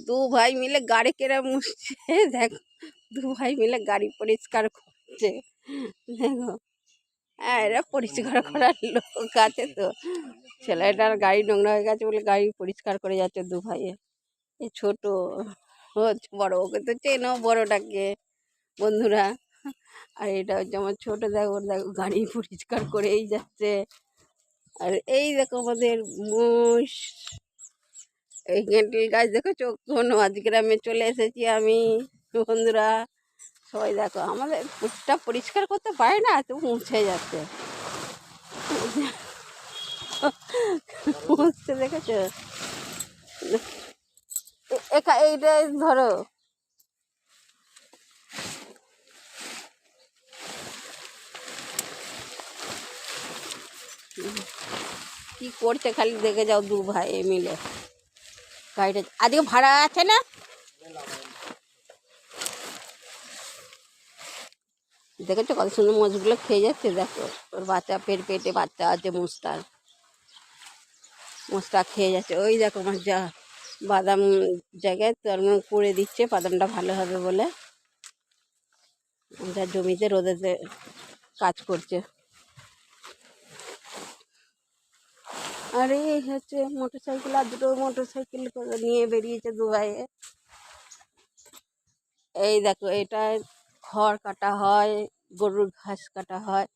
দু ভাই মিলে গাড়ি কেরা মুছছে। দেখো, দু ভাই মিলে গাড়ি পরিষ্কার করছে। দেখো, হ্যাঁ, এরা পরিষ্কার করার লোক আছে তো। ছেলেটার গাড়ি নোংরা হয়ে গেছে বলে গাড়ি পরিষ্কার করে যাচ্ছে দু ভাইয়ে। এই ছোট হচ্ছে বড়, ওকে তো চেনো বড়টাকে বন্ধুরা। আর এটা হচ্ছে আমার ছোট, দেখো দেখো গাড়ি পরিষ্কার করেই যাচ্ছে। আর এই দেখো আমাদের মোষ, এই গেঁটেল গাছ দেখেছো, কোনো আজ গ্রামে চলে এসেছি আমি বন্ধুরা। সবাই দেখো আমাদের পুটটা পরিষ্কার করতে পারে না, তো মুছে যাচ্ছে। মুছতে দেখেছো, এইটা ধরো। কি করছে খালি দেখে যাও, দু ভাই মিলে গাড়িটা। আজকে ভাড়া আছে না? দেখেছো কত সুন্দর মোষগুলো খেয়ে যাচ্ছে। দেখো ওর বাচ্চা, পেটে বাচ্চা আছে মোষটার, মোষটা খেয়ে যাচ্ছে। ওই দেখো আমার যা বাদাম জায়গায় তোর করে দিচ্ছে, বাদামটা ভালো হবে বলে। যা জমিতে রোদেতে কাজ করছে। আর এই হচ্ছে মোটর সাইকেল, আর দুটো মোটর সাইকেল নিয়ে বেরিয়েছে দু ভাইয়ে। এই দেখো, এটা খড় কাটা হয়, গরুর ঘাস কাটা হয়,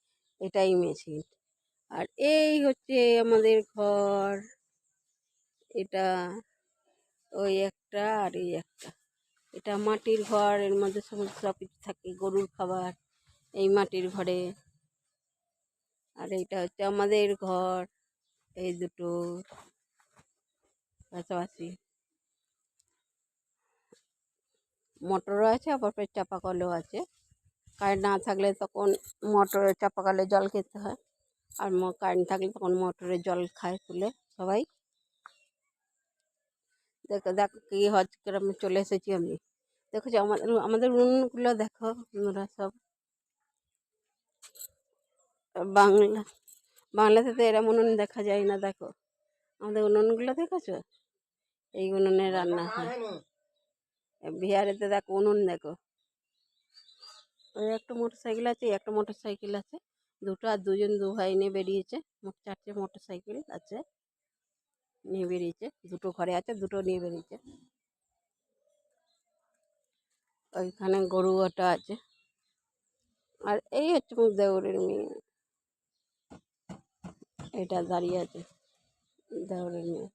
এটাই মেশিন। আর এই হচ্ছে আমাদের ঘর, এটা ওই একটা আর এই একটা। এটা মাটির ঘর, এর মধ্যে সমস্ত সব কিছু থাকে, গরুর খাবার এই মাটির ঘরে। আর এইটা হচ্ছে আমাদের ঘর, এই দুটো পাশাপাশি। মোটরও আছে, আবার চাপা কলও আছে। কারেন্ট না থাকলে তখন মোটরে চাপা কলে জল খেতে হয়, আর কারেন্ট থাকলে তখন মোটরে জল খায় তুলে সবাই। দেখো দেখো কি হচ্ছে, গ্রামে চলে এসেছি আমি। দেখেছো আমাদের আমাদের উনুনগুলো দেখো বন্ধুরা সব। বাংলা বাংলাতে তো এরম উনুন দেখা যায় না। দেখো আমাদের উনুনগুলো দেখেছো, এই উনুনে রান্না হয়। বিহারেতে দেখো উনুন, দেখো ওই একটা মোটর সাইকেল আছে, একটা মোটর সাইকেল আছে দুটো, আর দু ভাই নিয়ে বেরিয়েছে। মোট 4টে মোটর সাইকেল আছে, নিয়ে বেরিয়েছে। দুটো ঘরে আছে, দুটো নিয়ে বেরিয়েছে। ওইখানে গরু ওটা আছে। আর এই হচ্ছে মুখ দেউরের মেয়ে, এটা দাঁড়িয়ে আছে দেউরের মেয়ে।